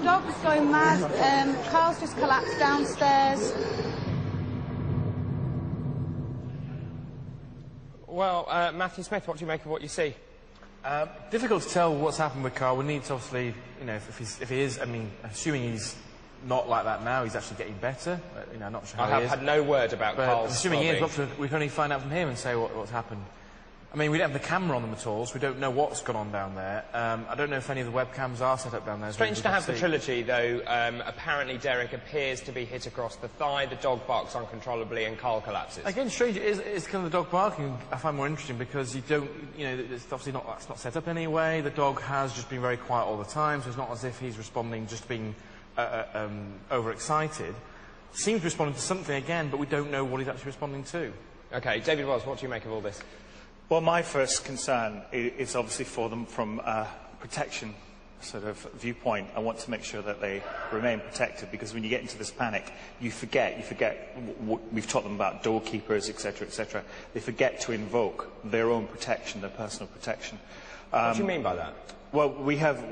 dog's going mad. Carl's just collapsed downstairs. Well, Matthew Smith, what do you make of what you see? Difficult to tell what's happened with Carl. We need to obviously, you know, if he is, I mean, assuming he's not like that now, he's actually getting better. You know, not sure how he is. I have had no word about Carl's assuming he is, we can only find out from him and say what's happened. I mean, we don't have the camera on them at all, so we don't know what's gone on down there. I don't know if any of the webcams are set up down there. Strange to have the trilogy, though. Apparently, Derek appears to be hit across the thigh, the dog barks uncontrollably, and Carl collapses. Again, strange, it's kind of the dog barking I find more interesting, because you don't, you know, it's obviously not, that's not set up anyway. The dog has just been very quiet all the time, so it's not as if he's responding, just being overexcited. Seems responding to something again, but we don't know what he's actually responding to. OK, David Wells, what do you make of all this? Well, my first concern is obviously for them from a protection sort of viewpoint. I want to make sure that they remain protected, because when you get into this panic, you forget what we've taught them about doorkeepers, etc., etc. They forget to invoke their own protection, their personal protection. What do you mean by that? Well, we have,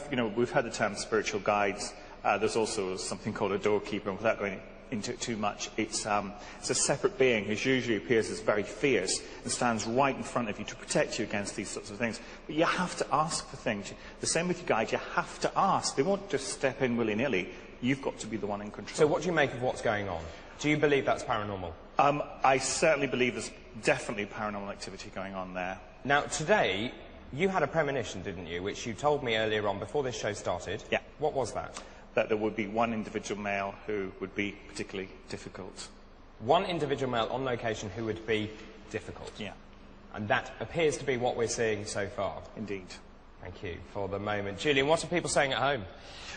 you know, we've had the term spiritual guides. There's also something called a doorkeeper, and without going into it too much, it's a separate being who usually appears as very fierce and stands right in front of you to protect you against these sorts of things. But you have to ask for things. The same with your guide, you have to ask. They won't just step in willy-nilly. You've got to be the one in control. So what do you make of what's going on? Do you believe that's paranormal? I certainly believe there's definitely paranormal activity going on there. Now, today, you had a premonition, didn't you, which you told me earlier on before this show started. Yeah. What was that? That there would be one individual male who would be particularly difficult. One individual male on location who would be difficult? Yeah. And that appears to be what we're seeing so far? Indeed. Thank you for the moment. Julian, what are people saying at home?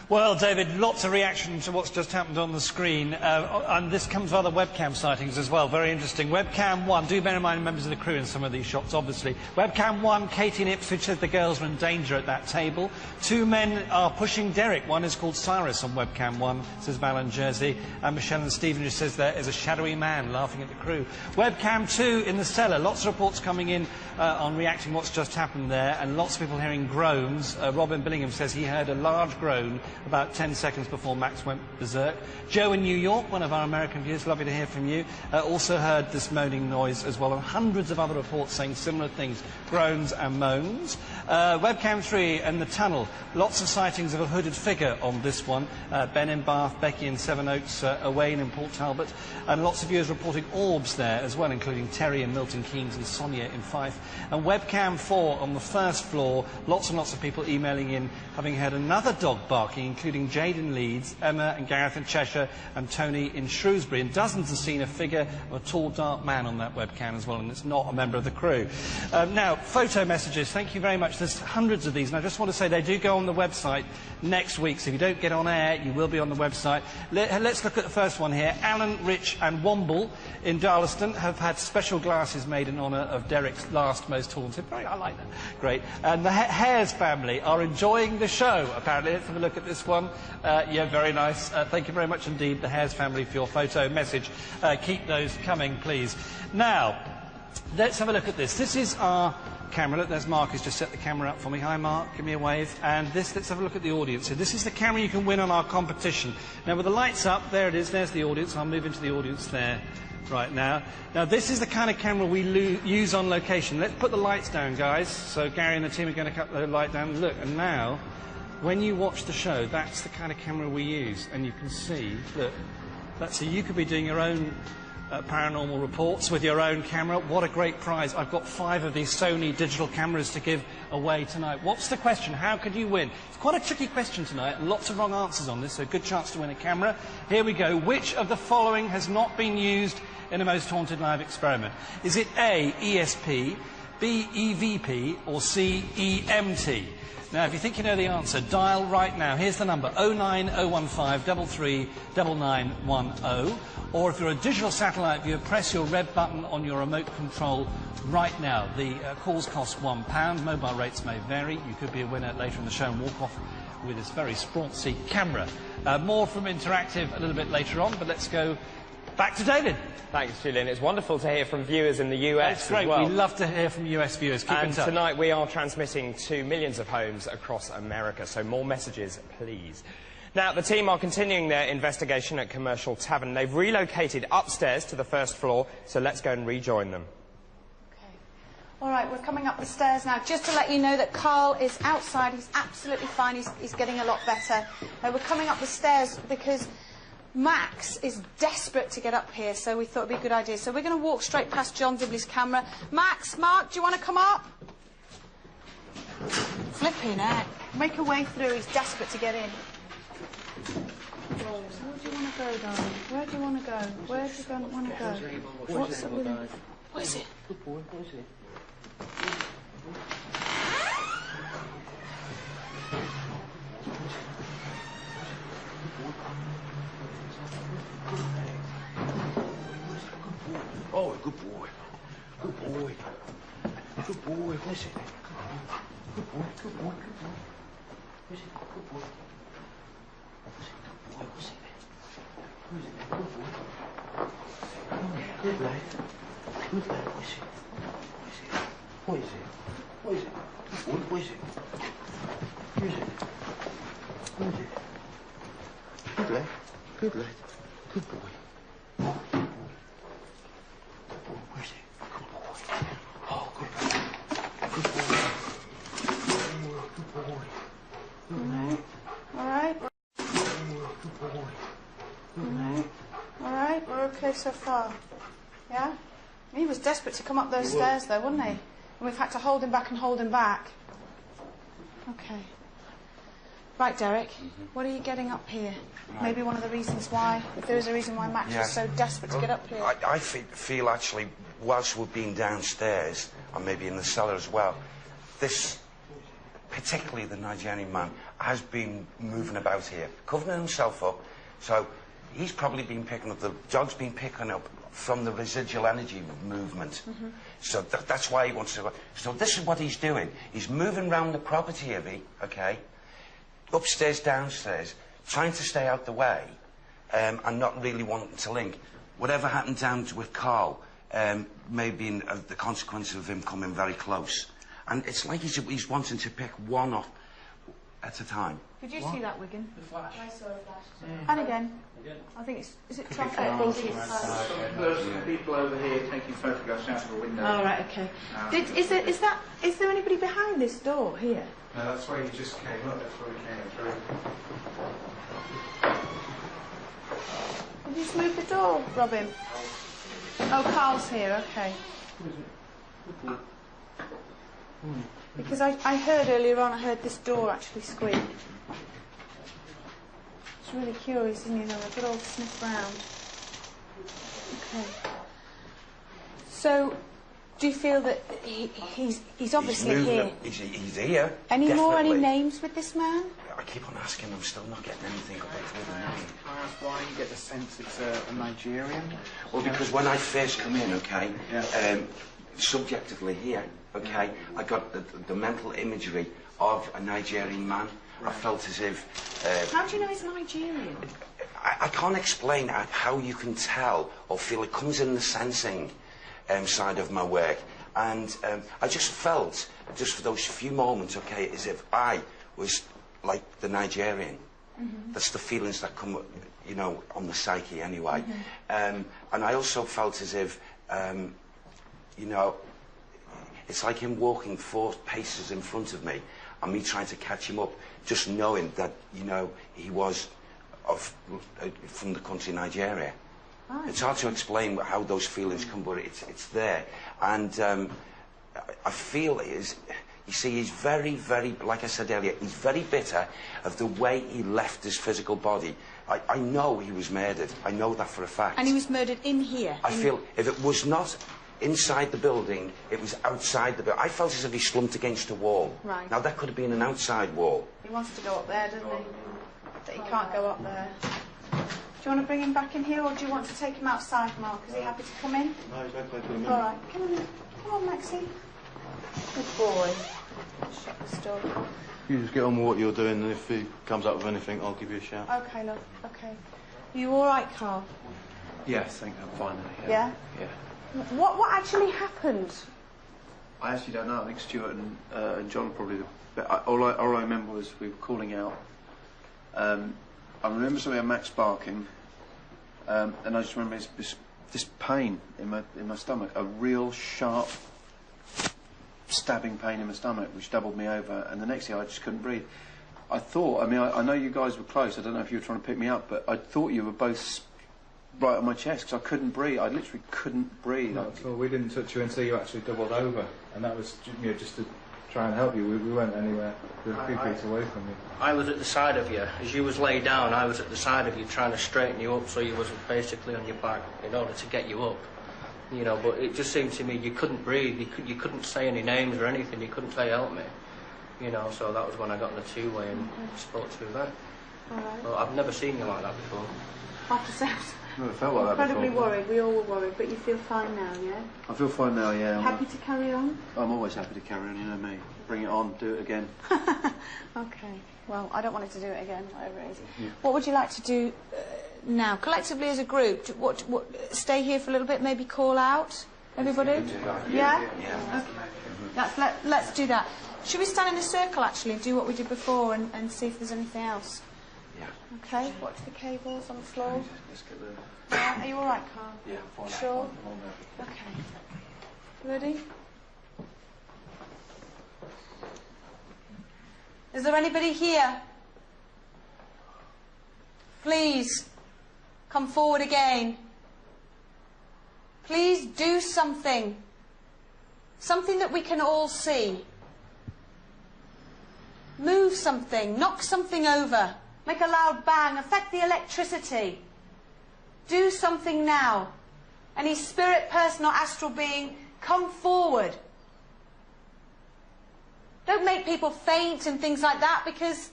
Well, David, lots of reaction to what's just happened on the screen. And this comes with other webcam sightings as well. Very interesting. Webcam 1, do bear in mind members of the crew in some of these shots, obviously. Webcam 1, Katie in Ipswich says the girls are in danger at that table. 2 men are pushing Derek. One is called Cyrus on webcam 1, says Val in Jersey. And Michelle and Stephen just says there is a shadowy man laughing at the crew. Webcam 2 in the cellar. Lots of reports coming in on reacting what's just happened there, and lots of people hearing groans. Robin Billingham says he heard a large groan about 10 seconds before Max went berserk. Joe in New York, one of our American viewers, lovely to hear from you, also heard this moaning noise as well, and hundreds of other reports saying similar things, groans and moans. Webcam 3 and the tunnel, lots of sightings of a hooded figure on this one. Ben in Bath, Becky in Sevenoaks, Owain in Port Talbot, and lots of viewers reporting orbs there as well, including Terry in Milton Keynes and Sonia in Fife. And webcam 4 on the first floor, lots and lots of people emailing in, having heard another dog barking, including Jade in Leeds, Emma and Gareth in Cheshire, and Tony in Shrewsbury. And dozens have seen a figure of a tall, dark man on that webcam as well, and it's not a member of the crew. Now, photo messages, thank you very much. There's hundreds of these, and I just want to say they do go on the website next week, so if you don't get on air, you will be on the website. Let's look at the first one here. Alan, Rich and Womble in Darlaston have had special glasses made in honour of Derek's last most haunted. I like that. Great. And the Hares family are enjoying the show, apparently. Let's have a look at this one. Yeah, very nice. Thank you very much indeed, the Hares family, for your photo message. Keep those coming, please. Now, let's have a look at this. This is our camera. Look, there's Mark who's just set the camera up for me. Hi, Mark. Give me a wave. And this, let's have a look at the audience here. This is the camera you can win on our competition. Now, with the lights up, there it is. There's the audience. I'll move into the audience there right now. Now, this is the kind of camera we use on location. Let's put the lights down, guys. So Gary and the team are going to cut the light down. Look, and now, when you watch the show, that's the kind of camera we use. And you can see, look, so you could be doing your own paranormal reports with your own camera. What a great prize. I've got 5 of these Sony digital cameras to give away tonight. What's the question? How could you win? It's quite a tricky question tonight, and lots of wrong answers on this, so good chance to win a camera. Here we go. Which of the following has not been used in a most haunted live experiment? Is it A, ESP, B, EVP, or C, EMT? Now, if you think you know the answer, dial right now. Here's the number, 09015 33 9910. Or if you're a digital satellite viewer, press your red button on your remote control right now. The calls cost £1. Mobile rates may vary. You could be a winner later in the show and walk off with this very sprawcy camera. More from Interactive a little bit later on, but let's go back to David. Thanks, Julian. It's wonderful to hear from viewers in the US. That's great. As well. We love to hear from US viewers. Keep in touch. And tonight we are transmitting to millions of homes across America, so more messages, please. Now, the team are continuing their investigation at Commercial Tavern. They've relocated upstairs to the first floor, so let's go and rejoin them. Okay. All right, we're coming up the stairs now. Just to let you know that Carl is outside. He's absolutely fine. He's getting a lot better. We're coming up the stairs because Max is desperate to get up here, so we thought it'd be a good idea. So we're going to walk straight past John Dibley's camera. Max, Mark, do you want to come up? Flipping heck. Make a way through. He's desperate to get in. So where do you want to go, darling? Where do you want to go? Where do you want to go? What's up with him? What is it? Good boy, what is it? Oh, good boy. Good boy. Good boy, what is it? Good boy, good boy, good boy. What is it? Good boy. What's it? Who is it? Good boy. Good lad. Good lad. What is it? What is it? What is it? What is it? Who is it? Who is it? Good lad. Good lad. Good boy. Where is it? Good boy. Oh, good boy. Good boy. Good boy. Good lad. All right. Good boy. Good lad. All right, we're okay so far. Yeah? He was desperate to come up those stairs, though, wasn't he? And we've had to hold him back and hold him back. Okay. Right, Derek, what are you getting up here? Right. Maybe one of the reasons why, if there is a reason why Max was so desperate to get up here. I feel actually, whilst we've been downstairs, and maybe in the cellar as well, this, particularly the Nigerian man, has been moving about here, covering himself up. So he's probably been picking up, the dog's been picking up from the residual energy movement. So that's why he wants to go. So this is what he's doing. He's moving around the property, Ivy, okay? Upstairs, downstairs, trying to stay out the way, and not really wanting to link. Whatever happened down with Carl may be the consequence of him coming very close. And it's like he's wanting to pick one off at a time. Did you see that, Wigan? The flash. I saw a flash. And again. I think it's... Is it traffic? There's people over here taking photographs out of a window. Oh, right, okay. Is there anybody behind this door here? No, that's where you just came up. That's where we came through. Did you just move the door, Robin? Oh, Carl's here, okay. Because I heard earlier on, I heard this door actually squeak. It's really curious, isn't it? A good old sniff round. Okay. So, do you feel that he's obviously here? He's here. Any names with this man? I keep on asking, I'm still not getting anything about the name. Can I ask why you get the sense it's a Nigerian? Well, because when I first come in, okay, subjectively here, okay, I got the mental imagery of a Nigerian man. Right. I felt as if... how do you know he's Nigerian? I can't explain how you can tell or feel. It comes in the sensing side of my work. And I just felt, just for those few moments, okay, as if I was like the Nigerian. That's the feelings that come, you know, on the psyche anyway. And I also felt as if, you know, it's like him walking 4 paces in front of me and me trying to catch him up, just knowing that, you know, he was from the country Nigeria. Oh. It's hard to explain how those feelings come, but it's there. And I feel you see, he's very, very, like I said earlier, he's very bitter of the way he left his physical body. I know he was murdered. I know that for a fact. And he was murdered in here? I feel if it was not inside the building, it was outside the building. I felt as if he slumped against a wall. Right. Now, that could have been an outside wall. He wants to go up there, doesn't he? But he can't go up there. Do you want to bring him back in here, or do you want to take him outside, Mark? Is he happy to come in? No, he's okay to come in. All right. Come on, Maxie. Good boy. Shut this door. You just get on with what you're doing, and if he comes up with anything, I'll give you a shout. Okay, love. Okay. You all right, Carl? Yes, I think I'm fine. Yeah? Yeah. What actually happened? I actually don't know. I think Stuart and John probably... But all I remember was we were calling out, and I remember something, Max barking, and I just remember this pain in my stomach, a real sharp, stabbing pain in my stomach, which doubled me over, and the next thing I just couldn't breathe. I thought, I mean, I know you guys were close, I don't know if you were trying to pick me up, but I thought you were both right on my chest, because I couldn't breathe. I literally couldn't breathe. Not at all. We didn't touch you until you actually doubled over, and that was, you know, just to try and help you. We weren't anywhere. We were a few feet away from you. I was at the side of you. As you was laid down, I was at the side of you trying to straighten you up so you wasn't basically on your back in order to get you up. You know, but it just seemed to me you couldn't breathe. You couldn't say any names or anything. You couldn't say help me. You know, so that was when I got in the two-way and spoke to you then. All right. Well, I've never seen you like that before. After sex. Never felt like that Incredibly before. worried. We all were worried, but you feel fine now, yeah? I feel fine now, yeah. Happy to carry on? I'm always happy to carry on, you know me. Bring it on, do it again. Okay. Well, I don't want it to do it again, whatever it is. Yeah. What would you like to do now? Collectively as a group, stay here for a little bit, maybe call out? Everybody? Yeah? Yeah. Okay. Let's do that. Should we stand in a circle, actually, and do what we did before and see if there's anything else? Yeah. Okay, watch the cables on the floor. Let's get the... Yeah, are you all right, Carl? Yeah, I'm fine. Sure? Okay. Ready? Is there anybody here? Please, come forward again. Please do something. Something that we can all see. Move something, knock something over, make a loud bang, affect the electricity. Do something now. Any spirit, person or astral being, come forward. Don't make people faint and things like that, because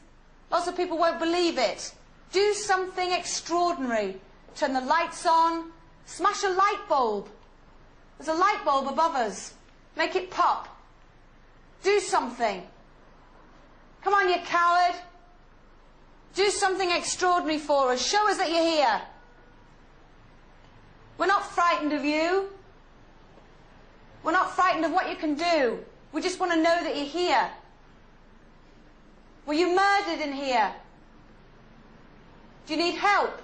lots of people won't believe it. Do something extraordinary. Turn the lights on, smash a light bulb. There's a light bulb above us. Make it pop. Do something. Come on, you coward. Do something extraordinary for us. Show us that you're here. We're not frightened of you. We're not frightened of what you can do. We just want to know that you're here. Were you murdered in here? Do you need help?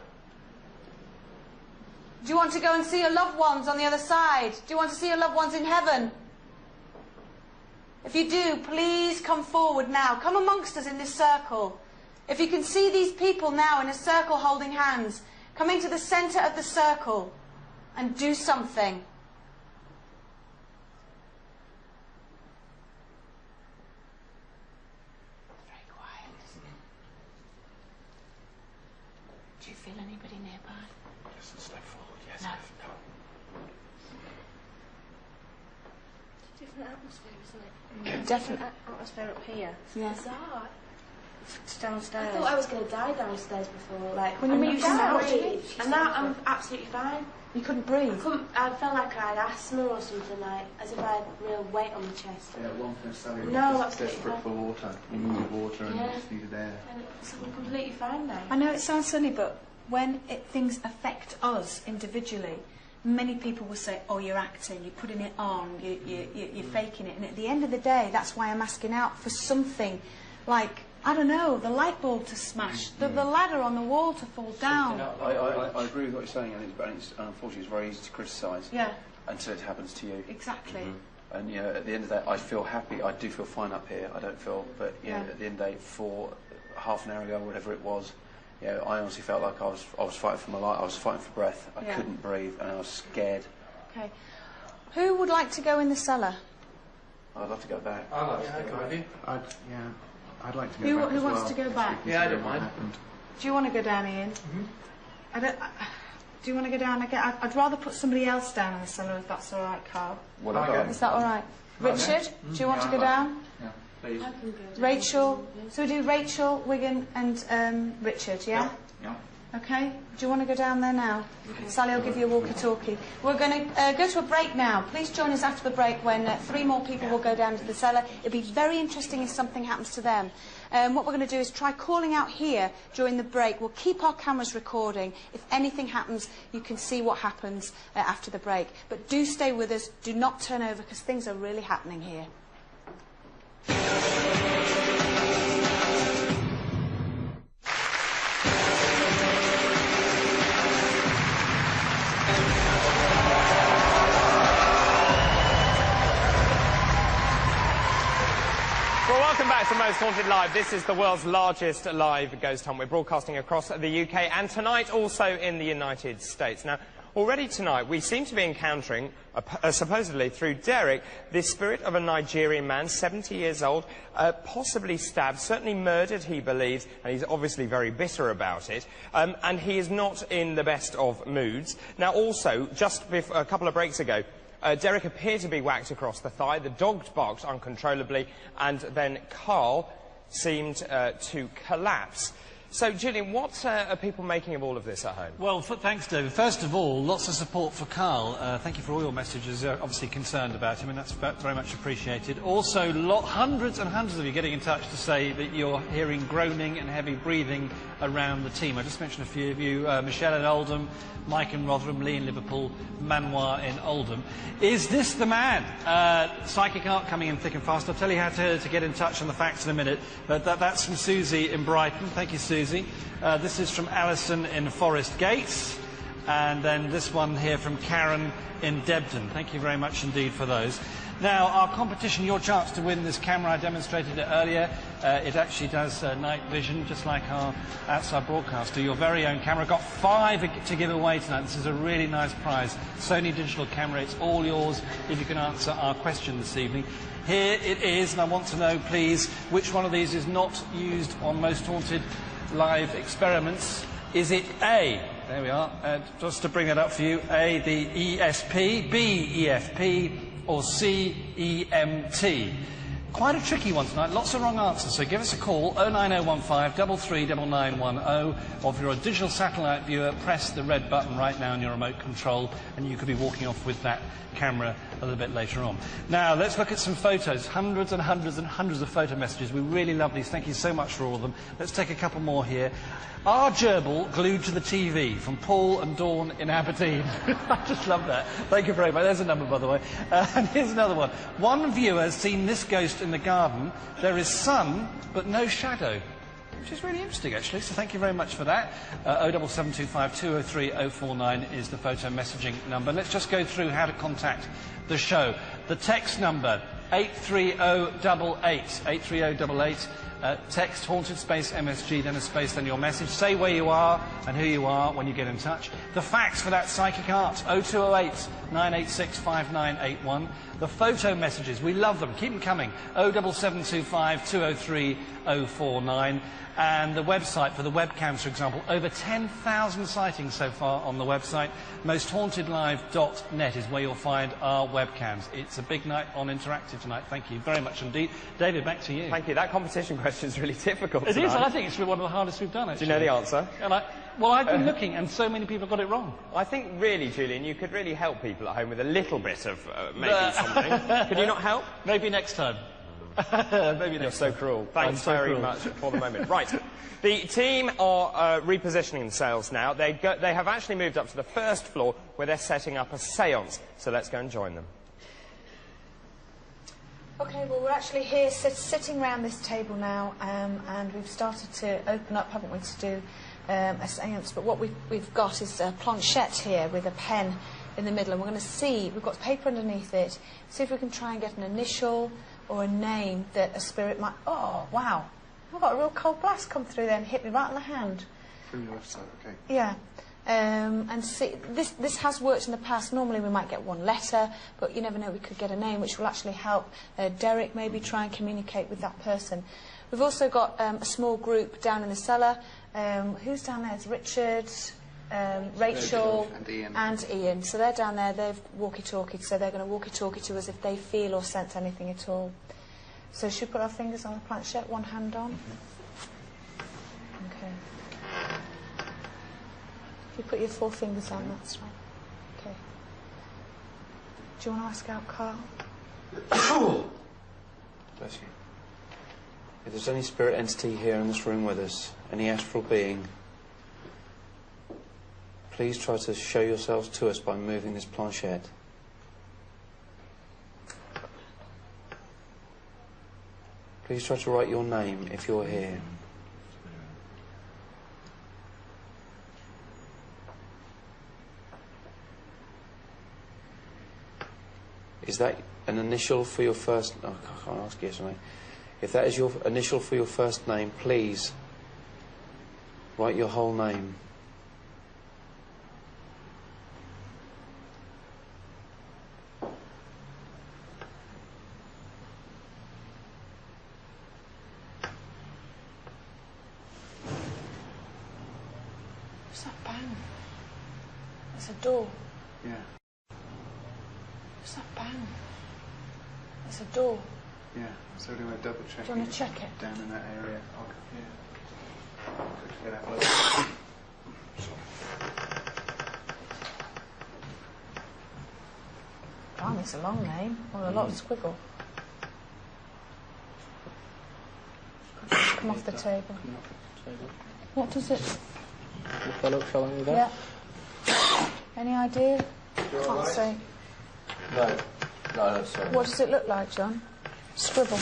Do you want to go and see your loved ones on the other side? Do you want to see your loved ones in heaven? If you do, please come forward now. Come amongst us in this circle. If you can see these people now in a circle holding hands, come into the centre of the circle and do something. Very quiet. Do you feel anybody nearby? Just step forward, yes. No. Different atmosphere, isn't it? Definitely. Different atmosphere up here. Yeah. Bizarre. It's downstairs. I thought I was going to die downstairs before. Like, When you I'm mean not die? gonna breathe. And now I'm absolutely fine. You couldn't breathe? I felt like I had asthma or something, like as if I had real weight on my chest. Yeah, one thing Sally No, was absolutely desperate fine. for water. You needed water and Yeah. just needed air. And I'm completely fine now. I know it sounds silly, but when things affect us individually, many people will say, oh, you're acting, you're putting it on, you're faking it. And at the end of the day, that's why I'm asking out for something like, I don't know, the light bulb to smash, the ladder on the wall to fall down. I agree with what you're saying, and unfortunately it's very easy to criticise Yeah, until it happens to you. exactly. And you know, at the end of the day, I feel happy. I do feel fine up here. I don't feel, but you know, Yeah. at the end of the day, for half an hour ago, whatever it was, you know, I honestly felt like I was fighting for my life. I was fighting for breath. I Yeah. couldn't breathe, and I was scared. Okay. Who would like to go in the cellar? I'd love to go back. I'd like to go back. I'd like to go Who- back who as wants well, to go just back? to Yeah, I consider don't what mind. happened. Do you want to go down, Ian? Do you want to go down again? I'd rather put somebody else down in the cellar if that's all right, Carl. What Okay. about? Is that all right? Richard, do you want to go down? Yeah, please. I can go. Rachel, so we do Rachel, Wigan and Richard, yeah? Yeah. Okay, do you want to go down there now? Sally will give you a walkie-talkie. We're going to go to a break now. Please join us after the break when 3 more people will go down to the cellar. It'll be very interesting if something happens to them. What we're going to do is try calling out here during the break. We'll keep our cameras recording. If anything happens, you can see what happens after the break. But do stay with us. Do not turn over, because things are really happening here. Welcome back to Most Haunted Live. This is the world's largest live ghost hunt. We're broadcasting across the UK and tonight also in the United States. Now, already tonight we seem to be encountering, supposedly through Derek, the spirit of a Nigerian man, 70 years old, possibly stabbed, certainly murdered, he believes, and he's obviously very bitter about it, and he is not in the best of moods. Now, also, just a couple of breaks ago, Derek appeared to be whacked across the thigh, the dog barked uncontrollably, and then Carl seemed to collapse. So, Julian, what are people making of all of this at home? Well, thanks, David. First of all, lots of support for Carl. Thank you for all your messages. Obviously concerned about him, and that's very much appreciated. Also, hundreds and hundreds of you getting in touch to say that you're hearing groaning and heavy breathing around the team. I just mentioned a few of you. Michelle in Oldham, Mike in Rotherham, Lee in Liverpool, Manoir in Oldham. Is this the man? Psychic Art coming in thick and fast. I'll tell you how to get in touch on the facts in a minute. But that's from Susie in Brighton. Thank you, Susie. This is from Alison in Forest Gates, and then this one here from Karen in Debden. Thank you very much indeed for those. Now, our competition, your chance to win this camera, I demonstrated it earlier. It actually does night vision, just like our outside broadcaster. Your very own camera. Got 5 to give away tonight. This is a really nice prize. Sony digital camera. It's all yours if you can answer our question this evening. Here it is, and I want to know, please, which one of these is not used on Most Haunted Live experiments. Is it A, there we are, just to bring it up for you, A, the ESP, B, EFP, or C, EMT? Quite a tricky one tonight, lots of wrong answers, so give us a call, 09015 339910, or if you're a digital satellite viewer, press the red button right now on your remote control, and you could be walking off with that camera a little bit later on. Now, let's look at some photos. Hundreds and hundreds and hundreds of photo messages. We really love these. Thank you so much for all of them. Let's take a couple more here. Our gerbil glued to the TV, from Paul and Dawn in Aberdeen. I just love that. Thank you very much. There's a number, by the way. And here's another one. One viewer has seen this ghost in the garden. There is sun, but no shadow. Which is really interesting, actually, so thank you very much for that. 07725 203 049 is the photo messaging number. Let's just go through how to contact the show. The text number, 83088, 83088. Text haunted space MSG, then a space, then your message. Say where you are and who you are when you get in touch. The facts for that Psychic Art, 0208 986 5981. The photo messages, we love them, keep them coming, 07725 203 049. And the website for the webcams, for example, over 10,000 sightings so far on the website. MostHauntedLive.net is where you'll find our webcams. It's a big night on Interactive tonight. Thank you very much indeed. David, back to you. Thank you. That competition question is really difficult It tonight. is. I think it's one of the hardest we've done, actually. Do you know the answer? Well, I've been looking, and so many people got it wrong. I think, really, Julian, you could really help people at home with a little bit of maybe something. Could you not help? Maybe next time. Maybe You're so cruel. Thanks very much for the moment. Right. The team are repositioning themselves now. They have actually moved up to the first floor where they're setting up a séance. So let's go and join them. Okay, well, we're actually here sitting around this table now, and we've started to open up, haven't we, to do a séance. But what we've got is a planchette here with a pen in the middle, and we're going to see, we've got paper underneath it, see if we can try and get an initial or a name that a spirit might... Oh, wow. I've got a real cold blast come through there and hit me right on the hand. Through your left side, okay. Yeah. And see, this has worked in the past. Normally we might get one letter, but you never know, we could get a name, which will actually help Derek maybe try and communicate with that person. We've also got a small group down in the cellar. Who's down there? It's Richard, Rachel and Ian. So they're down there, they've walkie-talkied, so they're going to walkie-talkie to us if they feel or sense anything at all. So should we put our fingers on the planchette, one hand on? Okay. If you put your 4 fingers on, that's right. Okay. Do you want to ask out Carl? Bless you. If there's any spirit entity here in this room with us, any astral being, please try to show yourselves to us by moving this planchette. Please try to write your name if you're here. Is that an initial for your first... Oh, I can't ask yes or no. If that is your initial for your first name, please write your whole name. What's that bang? It's a door. Yeah. What's that bang? It's a door. Yeah. So do I double check? Do you want to check it? Down in that area. I'll quickly have a look. Blimey, it's a long name. Well, a lot of squiggle. Come off the table. What does it? Fell under that? Yeah. Any idea? Can't say. No. No, sorry. What does it look like, John? Scribble.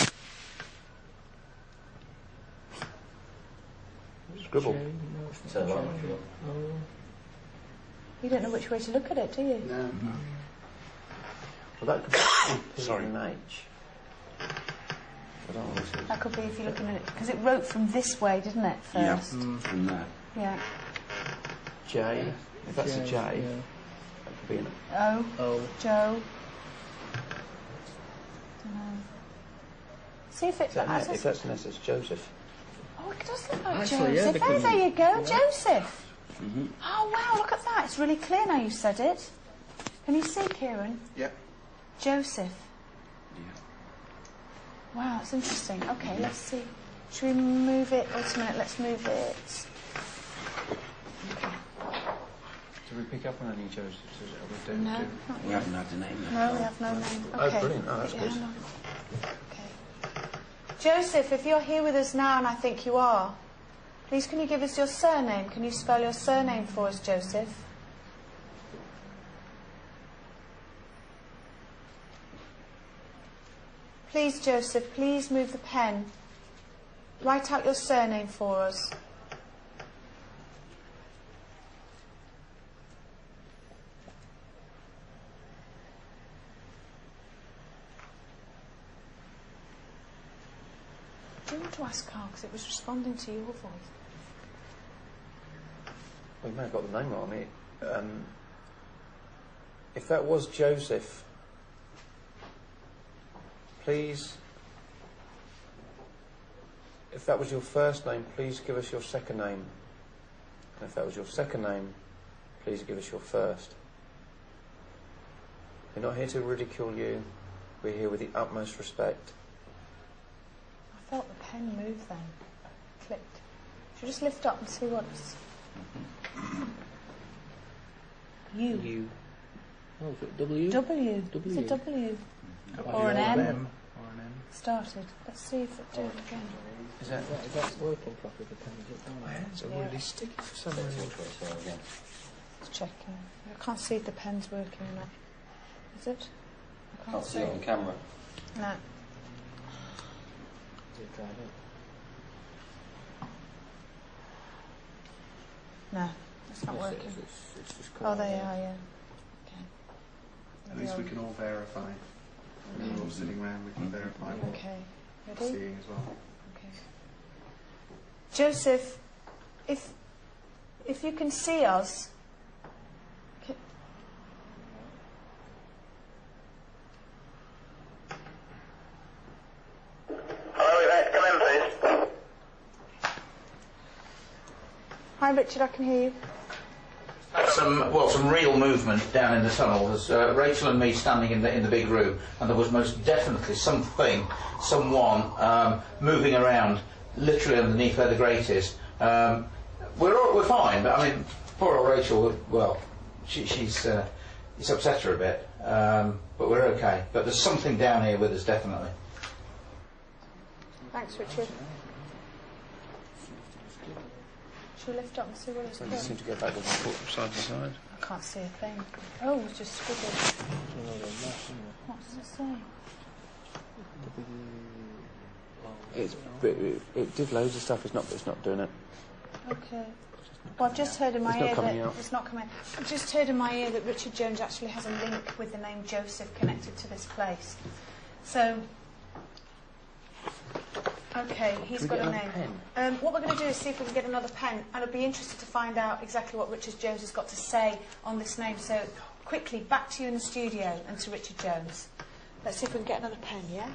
Scribble. You don't know which way to look at it, do you? No. Well, that could be sorry. An H. I don't know what this is. That could be if you're looking at it, because it wrote from this way, didn't it, first? From there. Yeah. J. If that's a J, Yeah. that could be an O. Oh. Joe. Dunno. See if it. Is that an S? If that's an S, it's Joseph. Oh, it does look like Actually, yeah, Joseph. Oh, because- there you go, yeah. Joseph. Oh, wow, look at that. It's really clear now you've said it. Can you see, Kieran? Yeah. Joseph. Wow, that's interesting. Okay, let's see. Should we move it? Wait a minute, let's move it. Did we pick up on any Josephs? No, not We yet. haven't had the name yet. No, we have no name. Oh, Okay. brilliant. Oh, that's Yeah, good. no. Okay. Joseph, if you're here with us now, and I think you are, please can you give us your surname? Can you spell your surname for us, Joseph? Please, Joseph, please move the pen. Write out your surname for us. Do you want to ask Carl, because it was responding to your voice? We may have got the name wrong. If that was Joseph, please, if that was your first name, please give us your second name. And if that was your second name, please give us your first. We're not here to ridicule you. We're here with the utmost respect. I felt the pen move then. Clicked. Should we just lift up and see what's... U. Oh, is it W? W. W. It's a W. Or an M. Started. Let's see if it do it again. Is that That's working properly, the pen, is it? my hands are really sticky for some reason. Let's check. I can't see if the pen's working or not. Is it? I Can't see it on camera. No. No, it's not working. It's just Oh, they are, yeah. Okay. At least we can all verify. We're all sitting around, we can verify what Okay. we're Ready? seeing as well. Okay. Joseph, if you can see us. Hello, Yvette, come in, please. Hi, Richard, I can hear you. Some real movement down in the tunnel. There's Rachel and me standing in the big room, and there was most definitely someone moving around, literally underneath where the grate is. We're fine, but I mean, poor old Rachel. Well, she's it's upset her a bit, but we're okay. But there's something down here with us, definitely. Thanks, Richard. Should we lift up and see what it's They doing? seem to go back and forth side to side. I can't see a thing. Oh, it's just scribbled. What does it say? It did loads of stuff. It's not doing it. Okay. Well, I've just heard in my It's not ear coming that out. it's not coming. I've just heard in my ear that Richard Jones actually has a link with the name Joseph connected to this place. So Okay, he's got a name. What we're going to do is see if we can get another pen, and I'd be interested to find out exactly what Richard Jones has got to say on this name. So, quickly, back to you in the studio and to Richard Jones. Let's see if we can get another pen, yeah?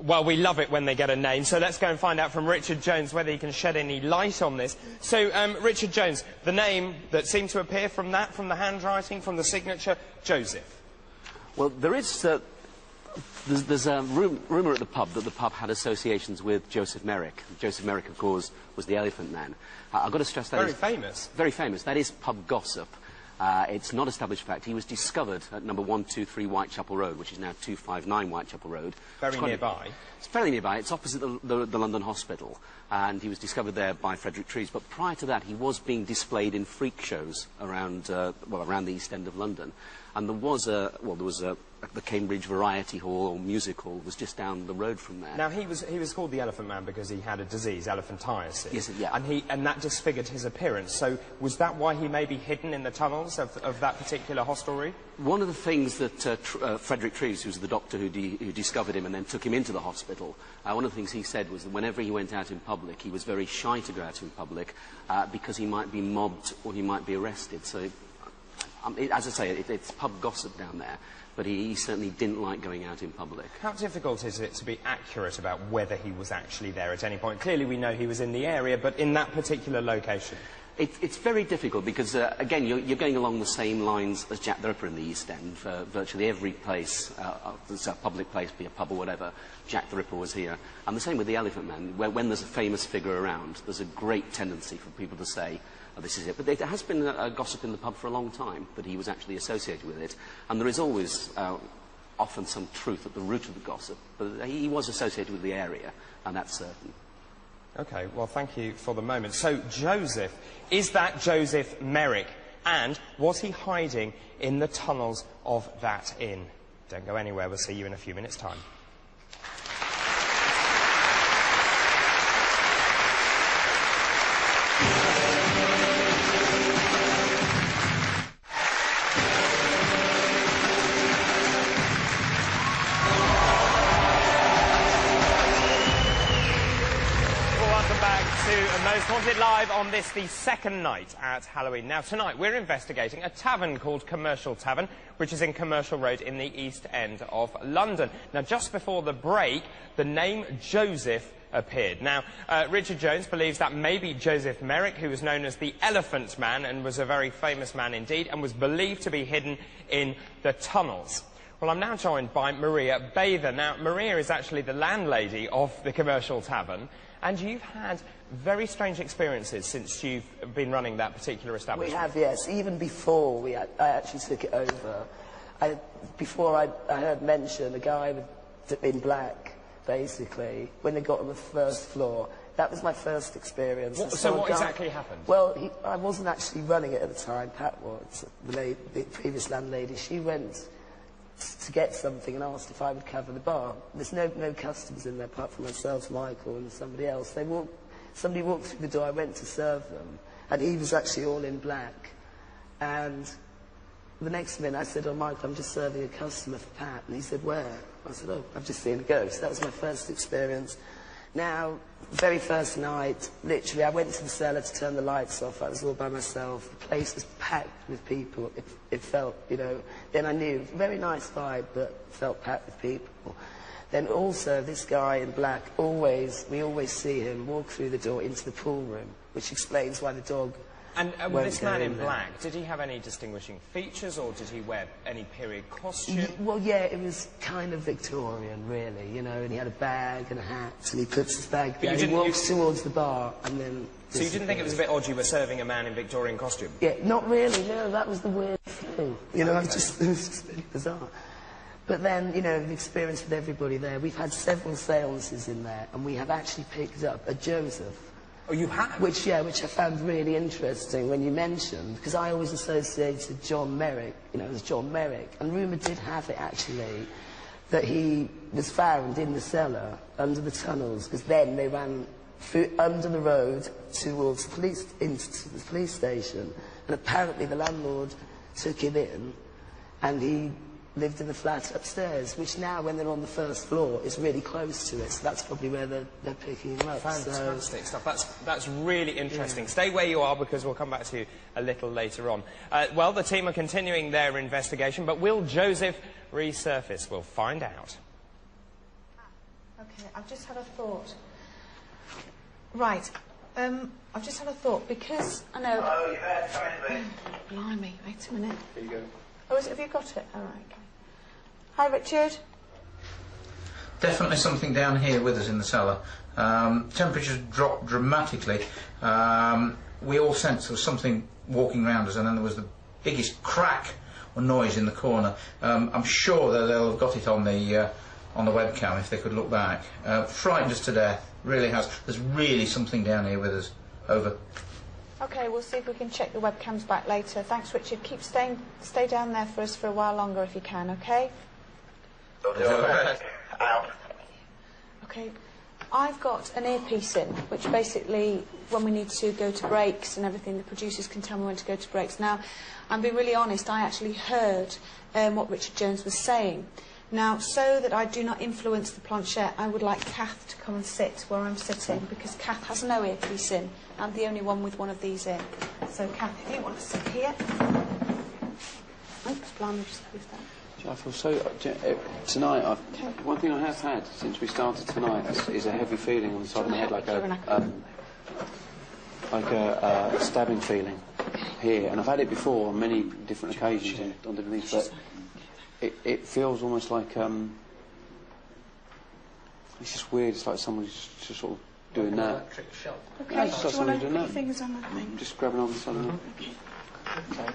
Well, we love it when they get a name, so let's go and find out from Richard Jones whether he can shed any light on this. So, Richard Jones, the name that seemed to appear from that, from the handwriting, from the signature, Joseph. Well, there is... There's a rumour at the pub that the pub had associations with Joseph Merrick. Joseph Merrick, of course, was the Elephant Man. I've got to stress that very famous. Very famous. That is pub gossip. It's not established fact. He was discovered at number 123 Whitechapel Road, which is now 259 Whitechapel Road. Very nearby. It's fairly nearby. It's opposite the London Hospital. And he was discovered there by Frederick Treves. But prior to that, he was being displayed in freak shows around, around the East End of London. And there was the Cambridge Variety Hall, or Music Hall, was just down the road from there. Now, he was called the Elephant Man because he had a disease, elephantiasis. Yes, yeah. And that disfigured his appearance. So, was that why he may be hidden in the tunnels of that particular hostelry? One of the things that Frederick Treves, who was the doctor who discovered him and then took him into the hospital, one of the things he said was that whenever he went out in public, he was very shy to go out in public because he might be mobbed or he might be arrested. So, as I say, it's pub gossip down there, but he certainly didn't like going out in public. How difficult is it to be accurate about whether he was actually there at any point? Clearly we know he was in the area, but in that particular location? It's very difficult because, again, you're going along the same lines as Jack the Ripper in the East End. Virtually every place, there's a public place, be a pub or whatever, Jack the Ripper was here. And the same with the Elephant Man. When there's a famous figure around, there's a great tendency for people to say, oh, this is it. But there has been a gossip in the pub for a long time that he was actually associated with it. And there is always often some truth at the root of the gossip. But he was associated with the area, and that's certain. OK, well, thank you for the moment. So, Joseph, is that Joseph Merrick? And was he hiding in the tunnels of that inn? Don't go anywhere, we'll see you in a few minutes' time. Most Haunted Live on this, the second night at Halloween. Now, tonight we're investigating a tavern called Commercial Tavern, which is in Commercial Road in the East End of London. Now, just before the break, the name Joseph appeared. Now, Richard Jones believes that maybe Joseph Merrick, who was known as the Elephant Man and was a very famous man indeed, and was believed to be hidden in the tunnels. Well, I'm now joined by Maria Bather. Now, Maria is actually the landlady of the Commercial Tavern, and you've had very strange experiences since you've been running that particular establishment. We have, yes. Even before I actually took it over, before I heard mention a guy in black, basically, when they got on the first floor. That was my first experience. So what exactly happened? Well, I wasn't actually running it at the time. Pat was, the previous landlady. She went to get something and asked if I would cover the bar. There's no customers in there apart from myself, Michael, and somebody else. Somebody walked through the door, I went to serve them, and he was actually all in black. And the next minute I said, oh, Michael, I'm just serving a customer for Pat. And he said, where? I said, oh, I've just seen a ghost. That was my first experience. Now, very first night, literally, I went to the cellar to turn the lights off. I was all by myself. The place was packed with people. It felt, you know, then I knew, very nice vibe, but felt packed with people. Then also, this guy in black, we always see him walk through the door into the pool room, which explains why the dog And this man in black, did he have any distinguishing features, or did he wear any period costume? Well, yeah, it was kind of Victorian, really, you know, and he had a bag and a hat, and he puts his bag down, he walks towards the bar, and then... So you didn't think it was a bit odd you were serving a man in Victorian costume? Yeah, not really, no, that was the weird thing. You know, it was just really bizarre. But then, you know, the experience with everybody there, we've had several seances in there, and we have actually picked up a Joseph. Oh, you have? Which I found really interesting when you mentioned, because I always associated John Merrick, you know, as John Merrick. And rumour did have it, actually, that he was found in the cellar, under the tunnels, because then they ran under the road towards into the police station. And apparently the landlord took him in, and he lived in the flat upstairs, which now, when they're on the first floor, is really close to it. So that's probably where they're picking him up. Fantastic stuff. That's really interesting. Stay where you are, because we'll come back to you a little later on. Well, the team are continuing their investigation, but will Joseph resurface? We'll find out. Okay, I've just had a thought. Right, I've just had a thought, because I know... Oh, yeah, come in, Blimey, wait a minute. Here you go. Oh, have you got it? All right, okay. Hi, Richard. Definitely something down here with us in the cellar. Temperatures dropped dramatically. We all sensed there was something walking around us, and then there was the biggest crack or noise in the corner. I'm sure that they'll have got it on the webcam if they could look back. Frightened us to death, really has. There's really something down here with us. Over. Okay, we'll see if we can check the webcams back later. Thanks, Richard. Stay down there for us for a while longer if you can, okay? Out. Okay, I've got an earpiece in, which basically, when we need to go to breaks and everything, the producers can tell me when to go to breaks. Now, I'm being really honest, I actually heard what Richard Jones was saying. Now, so that I do not influence the planchette, I would like Kath to come and sit where I'm sitting, because Kath has no earpiece in. I'm the only one with one of these in. So, Kath, if you want to sit here... Oops, blimey, just close that. I feel so... tonight, one thing I have had since we started tonight is a heavy feeling on the side of my head, like a stabbing feeling here. And I've had it before on many different occasions on different things, but it feels almost like... it's just weird. It's like someone's just sort of doing that. Okay, No, it's just like do you want to doing put your that. fingers on that thing? Just grabbing on the side of it. Okay.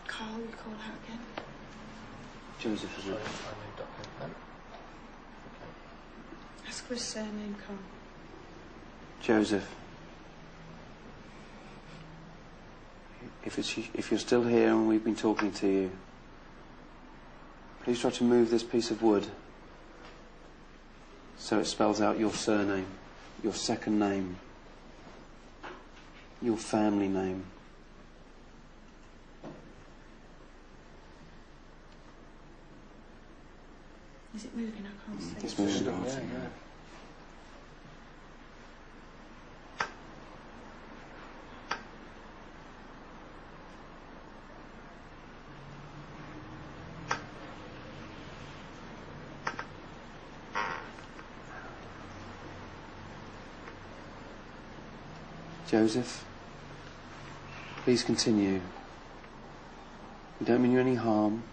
Carl, you call her again. Joseph, isn't it? Ask for his surname, Carl. Joseph. If you're still here and we've been talking to you, please try to move this piece of wood so it spells out your surname, your second name, your family name. Is it moving? I can't see. It's moving. Yeah. Joseph, please continue. We don't mean you any harm.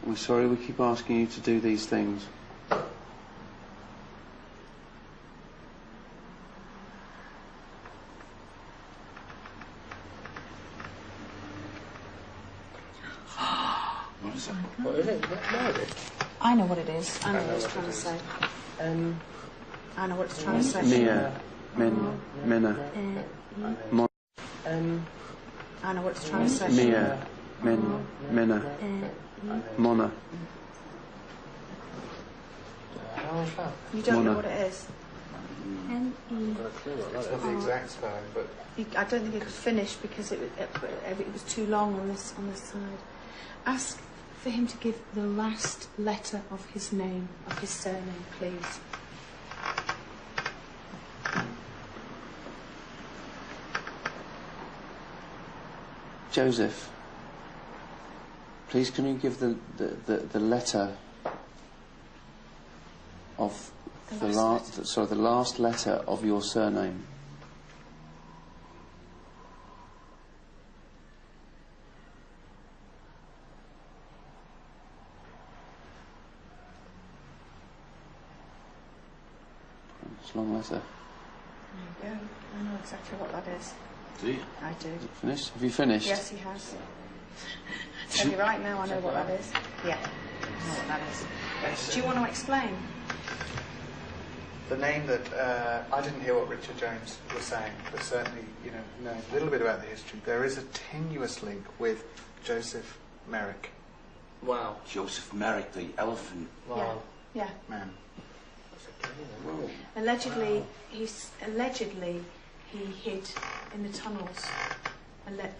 We're sorry we keep asking you to do these things. What is it? I know what it is. I know what it's trying to say. I know what it's trying to say. Mia, Mena, Mon. I know what it's trying to say. Mia, Mena, Mona. You don't know what it is? That's not the exact spelling, but... I don't think it was finished because it was too long on this side. Ask for him to give the last letter of his name, of his surname, please. Joseph, please can you give the letter of the last letter of your surname? It's a long letter. There you go. I know exactly what that is. Do you? I do. Finished? Have you finished? Yes, he has. I tell you right now, I know what that is. Yeah, I know what that is. Do you want to explain? The name that I didn't hear what Richard Jones was saying, but certainly, knowing a little bit about the history, there is a tenuous link with Joseph Merrick. Wow. Joseph Merrick, the elephant. Wow. Yeah. Man. Allegedly, he hid in the tunnels.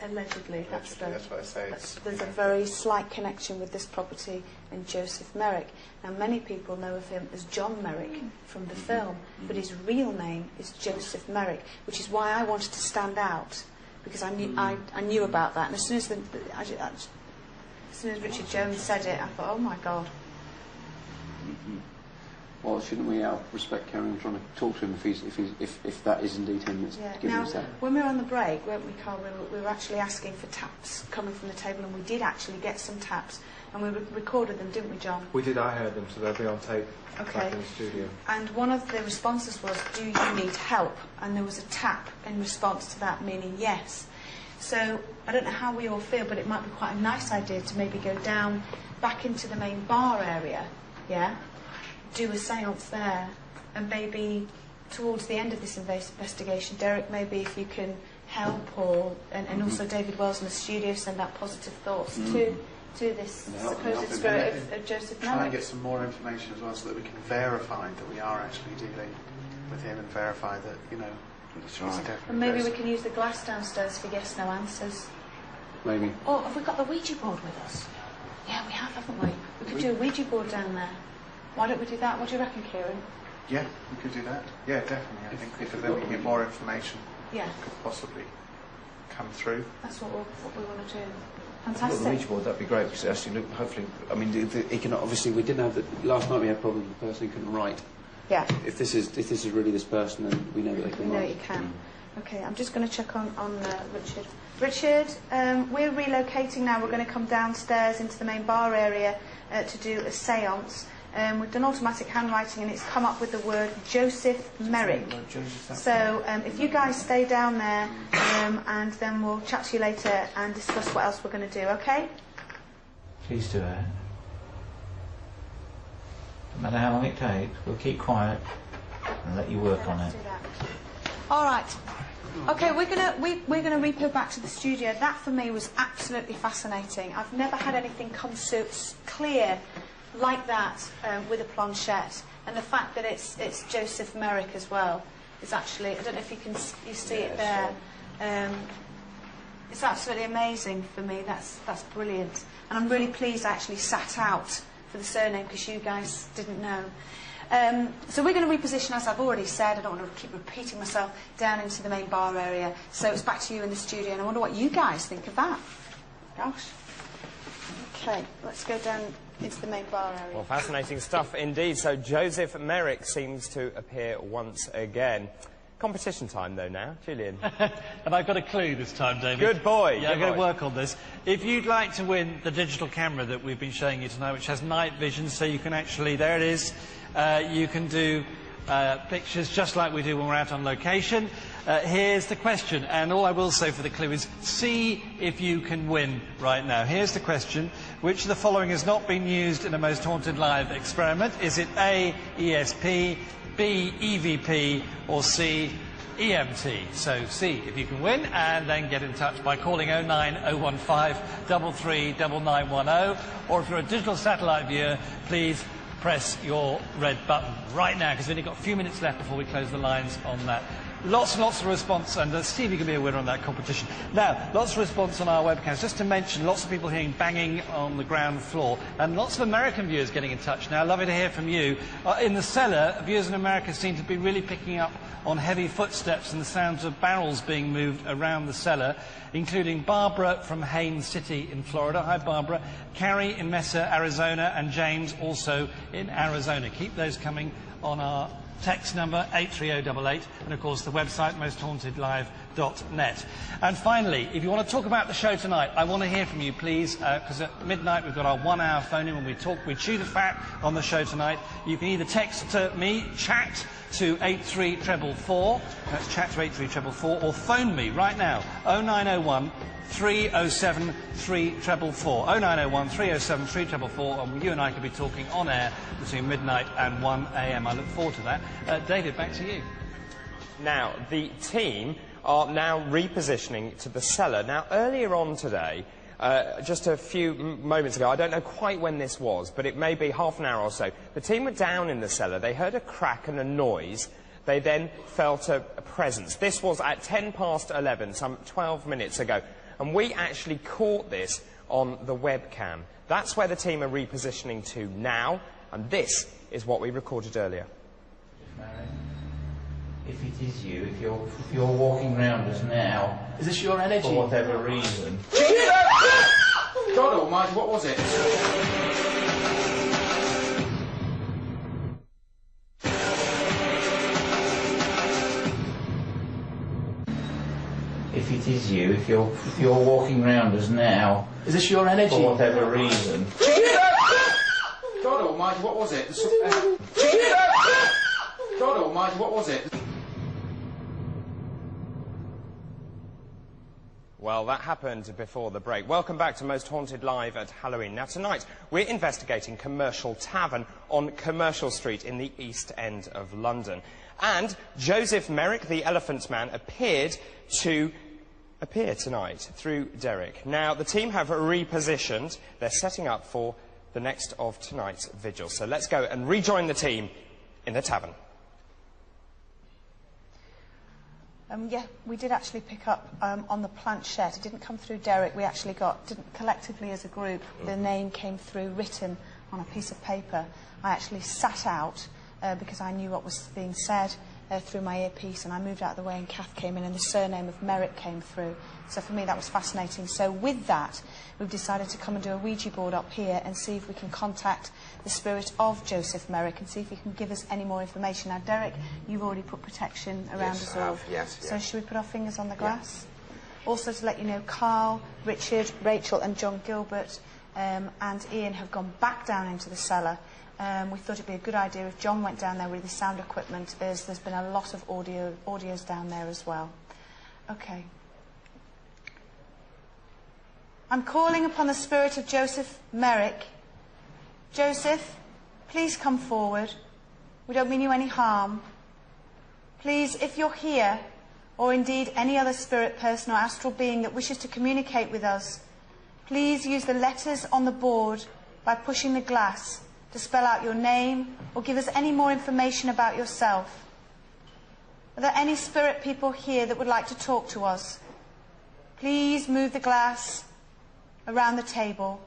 Allegedly, that's what I say. There's a very slight connection with this property and Joseph Merrick. Now, many people know of him as John Merrick from the film, but his real name is Joseph Merrick, which is why I wanted to stand out, because I knew about that. And as soon as Richard Jones said it, I thought, oh my God. Well, shouldn't we, out of respect, carry on trying to talk to him if that is indeed him that's giving Now, us that? when we were on the break, weren't we, Carl? We were actually asking for taps coming from the table, and we did actually get some taps, and we recorded them, didn't we, John? We did. I heard them, so they'll be on tape back in the studio. And one of the responses was, "Do you need help?" And there was a tap in response to that, meaning yes. So I don't know how we all feel, but it might be quite a nice idea to maybe go down back into the main bar area, yeah? Do a séance there, and maybe towards the end of this investigation, Derek, maybe if you can help, and also David Wells in the studio, send out positive thoughts to this supposed spirit of Joseph Merrick. Try and get some more information as well, so that we can verify that we are actually dealing with him, and verify that, you know, that's right. And maybe we can use the glass downstairs for yes, no answers. Maybe. Or have we got the Ouija board with us? Yeah, we have, haven't we? We could do a Ouija board down there. Why don't we do that? What do you reckon, Kieran? Yeah, we could do that. Yeah, definitely. I think if then we get more information, could possibly come through. That's what we want to do. The Fantastic. Ouija board, that'd be great, because actually, look, hopefully, I mean, he can obviously, we didn't have the last night we had problems with the person who couldn't write. Yeah. If this is really this person, then we know that they can We know write. you can. Okay, I'm just going to check on Richard. Richard, we're relocating now. We're going to come downstairs into the main bar area to do a séance. We've done automatic handwriting, and it's come up with the word Joseph Merrick. So if you guys stay down there, and then we'll chat to you later and discuss what else we're going to do, okay? Please do it. No matter how long it takes, we'll keep quiet and let you work on it. All right. Okay, we're gonna repo back to the studio. That for me was absolutely fascinating. I've never had anything come so clear like that with a planchette, and the fact that it's Joseph Merrick as well is actually, I don't know if you see it there. It's absolutely amazing for me. That's brilliant, and I'm really pleased I actually sat out for the surname, because you guys didn't know. So we're going to reposition, as I've already said. I don't want to keep repeating myself, down into the main bar area. So it's back to you in the studio, and I wonder what you guys think of that. Gosh. Okay, let's go down into the main bar area. Well, fascinating stuff indeed. So Joseph Merrick seems to appear once again. Competition time, though, now. Julian. And I've got a clue this time, David. Good boy. Yeah, I'm going to work on this. If you'd like to win the digital camera that we've been showing you tonight, which has night vision, so you can actually, there it is, you can do pictures just like we do when we're out on location. Here's the question, and all I will say for the clue is see if you can win right now. Here's the question. Which of the following has not been used in a Most Haunted Live experiment? Is it A, ESP, B, EVP, or C, EMT? So C if you can win, and then get in touch by calling 09015 339910, or if you're a digital satellite viewer, please press your red button right now, because we've only got a few minutes left before we close the lines on that. Lots and lots of response, and Stevie can be a winner on that competition. Now, lots of response on our webcams. Just to mention, lots of people hearing banging on the ground floor, and lots of American viewers getting in touch now. Lovely to hear from you. In the cellar, viewers in America seem to be really picking up on heavy footsteps and the sounds of barrels being moved around the cellar, including Barbara from Haines City in Florida. Hi, Barbara. Carrie in Mesa, Arizona, and James also in Arizona. Keep those coming on our text number 83088, and of course the website mosthauntedlive.net. And finally, if you want to talk about the show tonight, I want to hear from you, please, because at midnight we've got our 1 hour phone in when we chew the fat on the show tonight. You can either text to me, chat to 83444, that's chat to 83444, or phone me right now, 0901 307 3444, 0901 307 3444, and you and I could be talking on air between midnight and 1 a.m. I look forward to that. David, back to you. Now, the team are now repositioning to the cellar. Now, earlier on today, just a few moments ago. I don't know quite when this was, but it may be half an hour or so. The team were down in the cellar. They heard a crack and a noise. They then felt a presence. This was at 11:10, some 12 minutes ago. And we actually caught this on the webcam. That's where the team are repositioning to now. And this is what we recorded earlier. If it is you, if you're walking round us now... Is this your energy? For whatever reason... God almighty, what was it? If it is you, if you're walking round us now... Is this your energy? For whatever reason... God almighty, what was it? God almighty, what was it? Well, that happened before the break. Welcome back to Most Haunted Live at Halloween. Now, tonight, we're investigating Commercial Tavern on Commercial Street in the East End of London. And Joseph Merrick, the Elephant Man, appeared tonight through Derek. Now, the team have repositioned. They're setting up for the next of tonight's vigil. So let's go and rejoin the team in the tavern. Yeah, we did actually pick up on the planchette. It didn't come through Derek. We actually collectively as a group, the name came through written on a piece of paper. I actually sat out because I knew what was being said through my earpiece, and I moved out of the way and Kath came in and the surname of Merrick came through. So for me that was fascinating. So with that, we've decided to come and do a Ouija board up here and see if we can contact the spirit of Joseph Merrick and see if he can give us any more information. Now, Derek, you've already put protection around us all. Yes, So should we put our fingers on the glass? Yeah. Also to let you know, Carl, Richard, Rachel and John Gilbert and Ian have gone back down into the cellar. We thought it'd be a good idea if John went down there with his sound equipment, as there's been a lot of audios down there as well. Okay. I'm calling upon the spirit of Joseph Merrick. Joseph, please come forward. We don't mean you any harm. Please, if you're here, or indeed any other spirit person or astral being that wishes to communicate with us, please use the letters on the board by pushing the glass to spell out your name or give us any more information about yourself. Are there any spirit people here that would like to talk to us? Please move the glass around the table.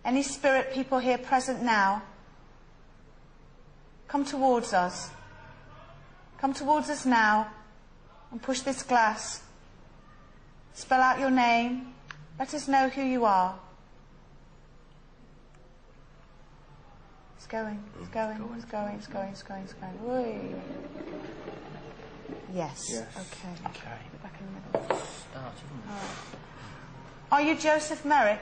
Any spirit people here present now? Come towards us. Come towards us now and push this glass. Spell out your name. Let us know who you are. It's going, it's going, it's going, it's going, it's going, it's going. Whee. Yes. Okay. Back in the middle. Start, isn't it? All right. Are you Joseph Merrick?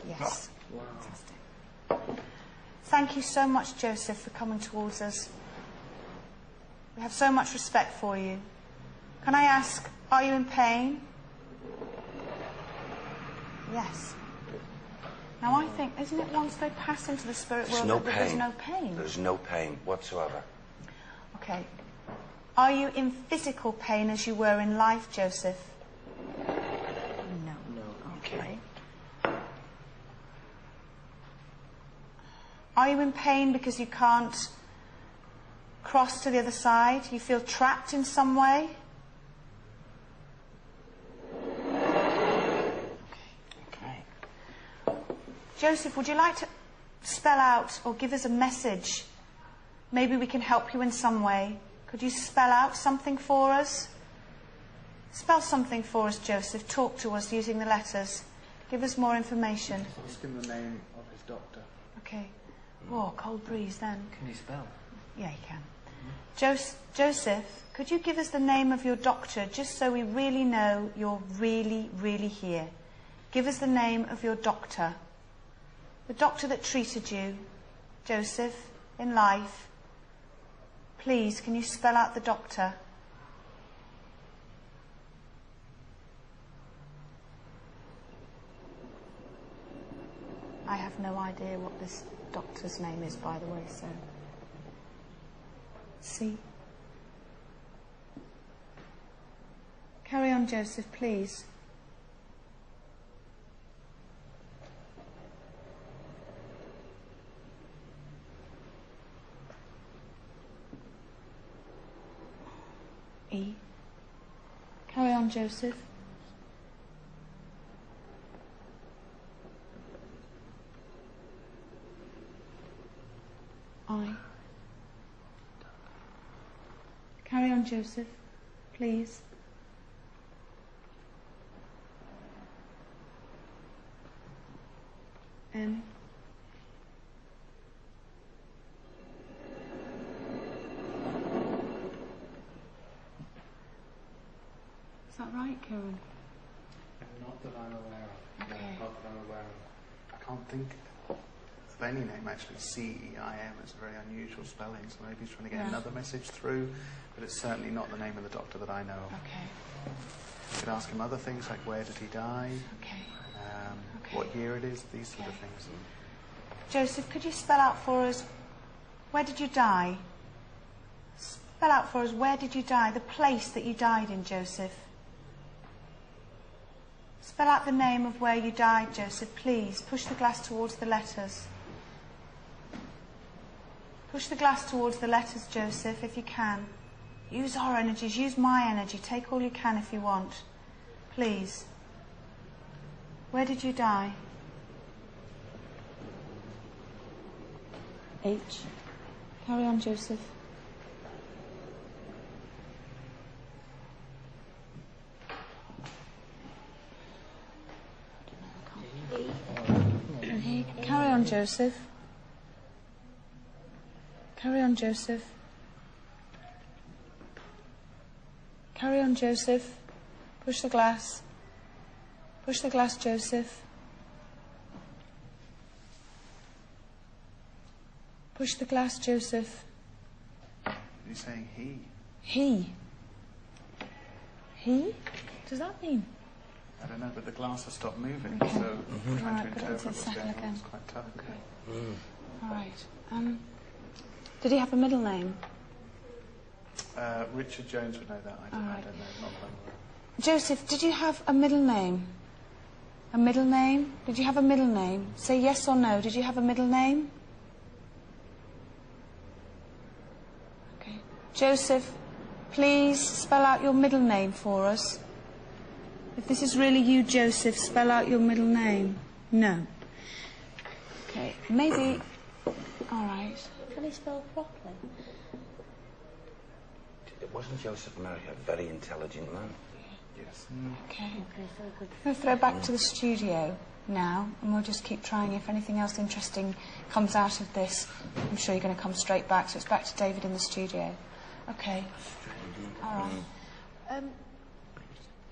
Yes. Wow. Fantastic. Thank you so much, Joseph, for coming towards us. We have so much respect for you. Can I ask, are you in pain? Yes. Now I think, isn't it once they pass into the spirit world that there's no pain? There's no pain whatsoever. Okay. Are you in physical pain as you were in life, Joseph? No. Okay. Are you in pain because you can't cross to the other side? You feel trapped in some way? Okay. Joseph, would you like to spell out or give us a message? Maybe we can help you in some way. Could you spell out something for us? Spell something for us, Joseph. Talk to us using the letters. Give us more information. Ask him the name of his doctor. Okay. Oh, cold breeze then. Can you spell? Yeah, you can. Joseph, could you give us the name of your doctor, just so we really know you're really, really here? Give us the name of your doctor. The doctor that treated you, Joseph, in life. Please, can you spell out the doctor? I have no idea what this doctor's name is, by the way, so... C. Carry on, Joseph, please. E. Carry on, Joseph. I. Carry on, Joseph, please. N. Is that right, Kieran? Not that I'm aware of. Okay. No, not that I'm aware of. I can't think of any name actually. C-E-I-M is a very unusual spelling, so maybe he's trying to get another message through, but it's certainly not the name of the doctor that I know of. Okay. You could ask him other things like where did he die, Okay. what year it is, these sort of things. Joseph, could you spell out for us, where did you die? Spell out for us, where did you die? The place that you died in, Joseph. Spell out the name of where you died, Joseph, please. Push the glass towards the letters. Push the glass towards the letters, Joseph, if you can. Use our energies, use my energy. Take all you can if you want. Please. Where did you die? H. Carry on, Joseph. Carry on, Joseph. Carry on, Joseph. Carry on, Joseph. Push the glass. Push the glass, Joseph. Push the glass, Joseph. He's saying he. He. He? What does that mean? I don't know, but the glass has stopped moving, Okay. so trying All right, to put it interpret into what's the going second on again. is quite tough. Okay. All right. Did he have a middle name? Richard Jones would know that. I don't know. Not that I'm aware. Joseph, did you have a middle name? A middle name? Did you have a middle name? Say yes or no. Did you have a middle name? Okay. Joseph, please spell out your middle name for us. If this is really you, Joseph, spell out your middle name. No. Okay, maybe... All right. Can he spell properly? Wasn't Joseph Merrick a very intelligent man? Yes. Okay. I'm going to throw back to the studio now, and we'll just keep trying. If anything else interesting comes out of this, I'm sure you're going to come straight back. So it's back to David in the studio. Okay. All right.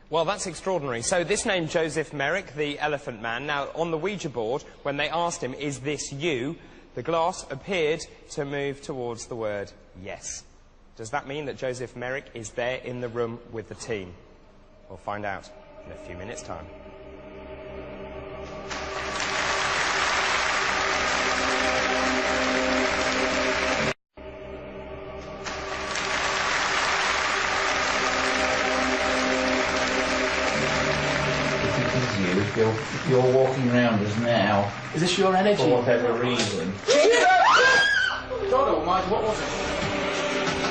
Well, that's extraordinary. So this name, Joseph Merrick, the Elephant Man. Now, on the Ouija board, when they asked him, is this you? The glass appeared to move towards the word yes. Does that mean that Joseph Merrick is there in the room with the team? We'll find out in a few minutes' time. If you're walking around us now, Is this your energy? for whatever reason. God almighty, what was it?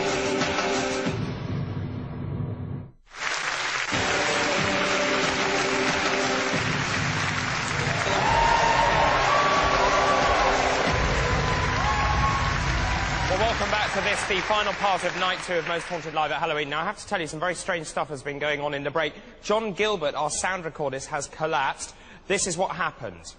Well, welcome back to this, the final part of Night 2 of Most Haunted Live at Halloween. Now, I have to tell you, some very strange stuff has been going on in the break. John Gilbert, our sound recordist, has collapsed. This is what happened.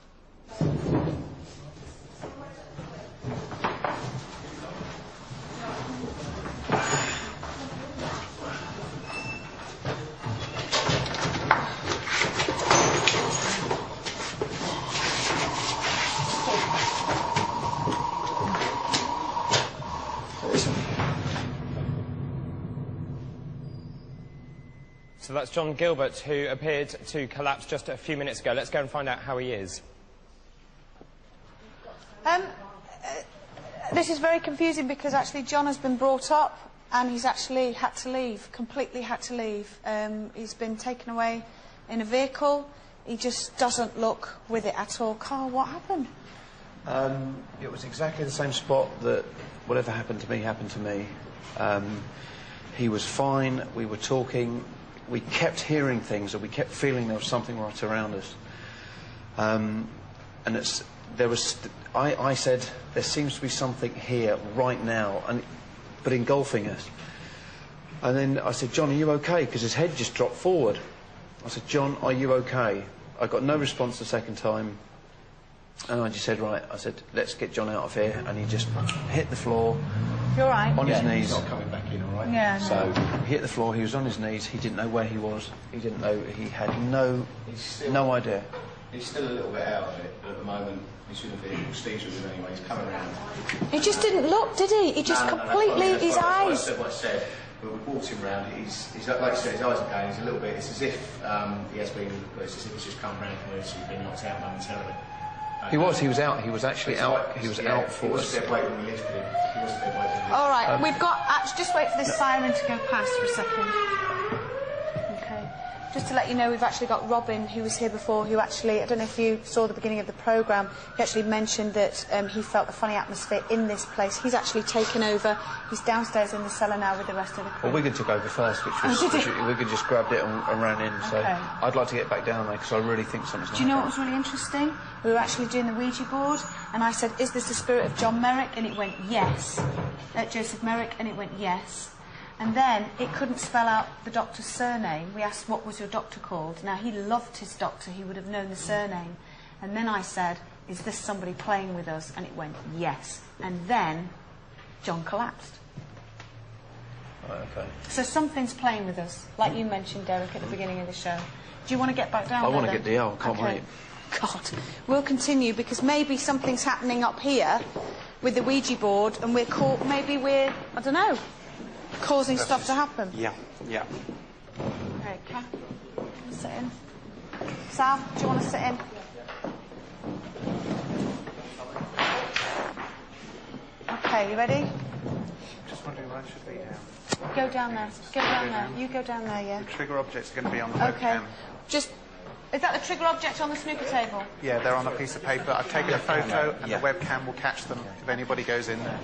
So that's John Gilbert, who appeared to collapse just a few minutes ago. Let's go and find out how he is. This is very confusing because actually John has been brought up and he's actually had to leave, completely had to leave. He's been taken away in a vehicle. He just doesn't look with it at all. Carl, what happened? It was exactly the same spot that whatever happened to me happened to me. He was fine, we were talking, we kept hearing things, and we kept feeling there was something right around us. I said, there seems to be something here right now, but engulfing us. And then I said, John, are you okay? Because his head just dropped forward. I said, John, are you okay? I got no response the second time. And I just said, right, I said, let's get John out of here. And he just hit the floor. You're right. On his knees. He's not coming back in, all right? Yeah, no. So he hit the floor, he was on his knees, he didn't know where he was. He didn't know, he had no idea. He's still a little bit out of it at the moment. He's in the vehicle. Steve's with him anyway. He's coming around. He just didn't look, did he? He just completely, his eyes. That's what I said. But we walked him round. He's like you said, his eyes are going. He's a little bit. It's as if he has been. It's as if he's just come round from where he's been knocked out momentarily. He was out. He was actually out. He was out for us. He was dead weight when we lifted him. He was dead weight when we lifted him. All right, we've got. Just wait for this siren to go past for a second. Okay. Just to let you know, we've actually got Robin, who was here before, who actually, I don't know if you saw the beginning of the programme, he actually mentioned that he felt a funny atmosphere in this place. He's actually taken over. He's downstairs in the cellar now with the rest of the crew. Well, Wigan took over first, Wigan just grabbed it and ran in. So Okay. I'd like to get back down there because I really think something's going to Do you know what was really interesting? We were actually doing the Ouija board, and I said, is this the spirit of John Merrick? And it went, yes. Joseph Merrick, and it went, yes. And then it couldn't spell out the doctor's surname. We asked, what was your doctor called? Now, he loved his doctor. He would have known the surname. And then I said, is this somebody playing with us? And it went, yes. And then John collapsed. Okay. So something's playing with us, like you mentioned, Derek, at the beginning of the show. Do you want to get back down I there, want to then? get DL. Can't Okay. wait. God. We'll continue, because maybe something's happening up here with the Ouija board, and we're caught, maybe we're, I don't know, causing stuff to happen. Yeah. Okay, Kath, do you want to sit in? Sal, do you want to sit in? Okay, you ready? Just wondering where I should be down. Go down there. Go down there. You go down there, yeah. The trigger objects are going to be on the Okay. webcam. Just, is that the trigger object on the snooker table? Yeah, they're on a piece of paper. I've taken a photo, and the webcam will catch them if anybody goes in there.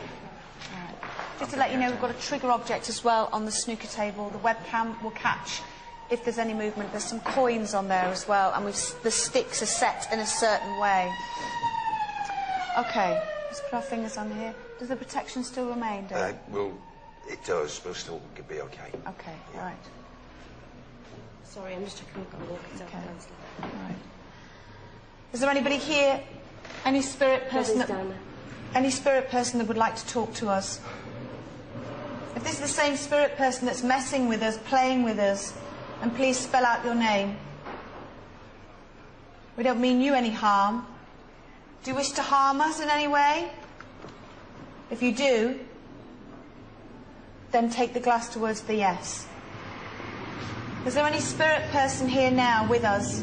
Just to let you know, we've got a trigger object as well on the snooker table. The webcam will catch if there's any movement. There's some coins on there as well, and the sticks are set in a certain way. Okay, let's put our fingers on here. Does the protection still remain, Dave? Well, it does. We'll still be okay. Okay, all right. Sorry, I'm just checking we've got walkers Okay. out All right. Is there anybody here, any spirit person that would like to talk to us? If this is the same spirit person that's messing with us, playing with us, and please spell out your name. We don't mean you any harm. Do you wish to harm us in any way? If you do, then take the glass towards the yes. Is there any spirit person here now with us?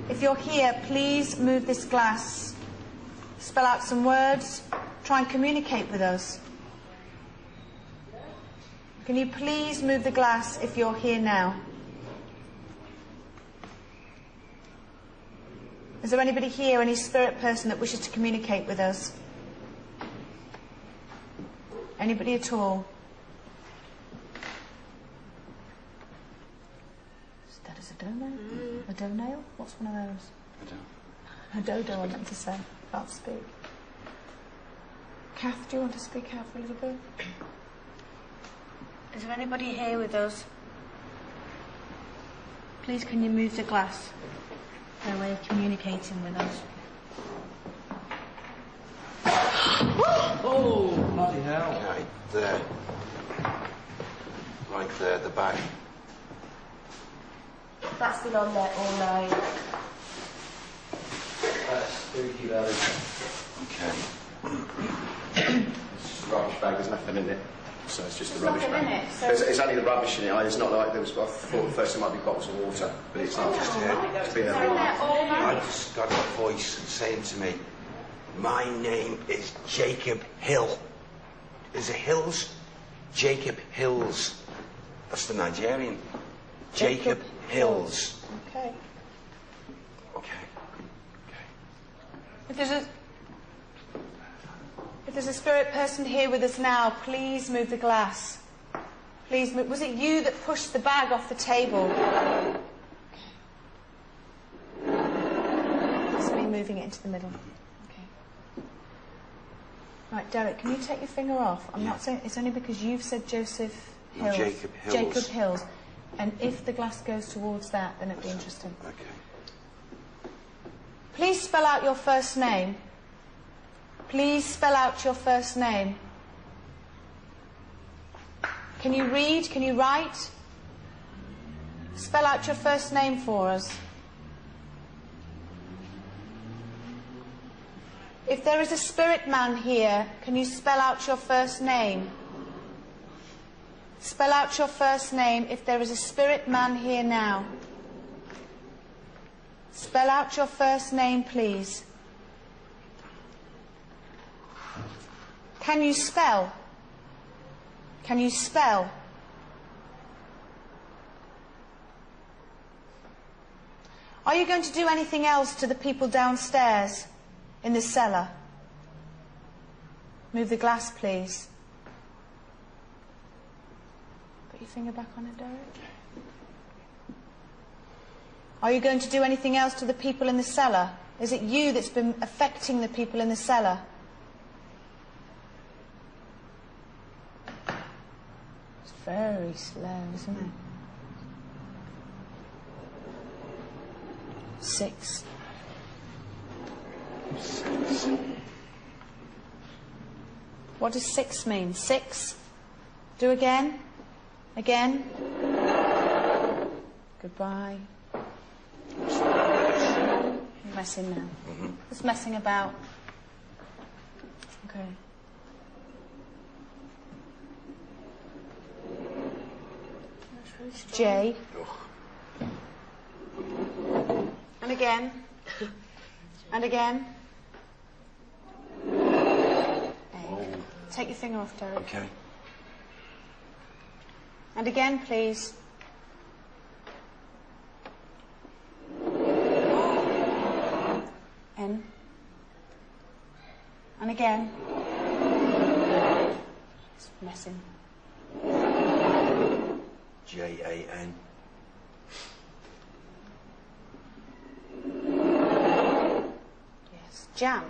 If you're here, please move this glass. Spell out some words. Try and communicate with us. Can you please move the glass if you're here now? Is there anybody here, any spirit person that wishes to communicate with us? Anybody at all? Is that a donail? A donail? What's one of those? A dodo, I meant to say. Can't speak. Kath, do you want to speak out for a little bit? Is there anybody here with us? Please, can you move the glass? Their way of communicating with us. Oh, bloody hell. Okay, there. Right there, the back. That's been on there all night. That's spooky, that is. Okay. It's just a rubbish bag. There's nothing in it. So it's just a rubbish nothing bag. in it, so- It's only the rubbish in it. It's not like there was. I thought at first it might be bottles of water, but it's not. Just it's been I just got a voice saying to me, my name is Jacob Hill. Is it Hills? Jacob Hills. That's the Nigerian. Jacob Hills. Okay. Okay. If there's a spirit person here with us now, please move the glass. Please move. Was it you that pushed the bag off the table? It's me moving it into the middle. Okay. Right, Derek, can you take your finger off? I'm not saying it's only because you've said Joseph Hills. Jacob Hills. Jacob Hills. And if the glass goes towards that, then it'd be interesting. Okay. Please spell out your first name. Please spell out your first name. Can you read? Can you write? Spell out your first name for us. If there is a spirit man here, can you spell out your first name? Spell out your first name if there is a spirit man here now. Spell out your first name, please. Can you spell? Can you spell? Are you going to do anything else to the people downstairs in the cellar? Move the glass, please. Put your finger back on it, Derek. Are you going to do anything else to the people in the cellar? Is it you that's been affecting the people in the cellar? It's very slow, isn't it? 6. What does 6 mean? 6. Do again. Again. Goodbye. I'm messing now. Just messing about. Okay. J. And again. And again. A. Take your finger off, Derek. Okay. And again, please. N. And again. It's messing. J-A-N. Yes. Jam.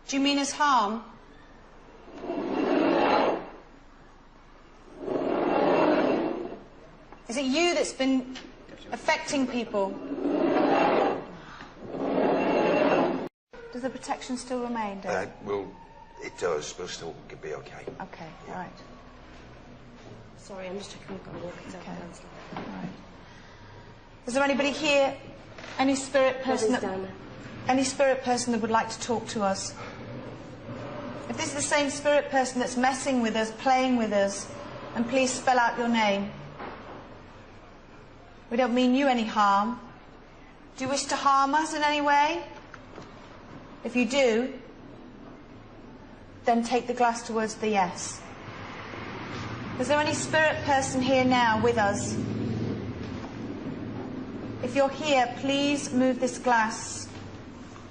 Do you mean as harm? Is it you that's been affecting people? Does the protection still remain, Dave? Well, it does. We'll still be okay. Okay, all right. Sorry, I'm just checking I've got to walk it Okay. down. All right. Is there anybody here, any spirit person that would like to talk to us? If this is the same spirit person that's messing with us, playing with us, then please spell out your name. We don't mean you any harm. Do you wish to harm us in any way? If you do, then take the glass towards the yes. Is there any spirit person here now with us? If you're here, please move this glass.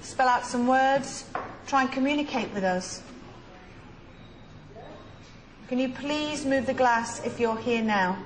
Spell out some words. Try and communicate with us. Can you please move the glass if you're here now?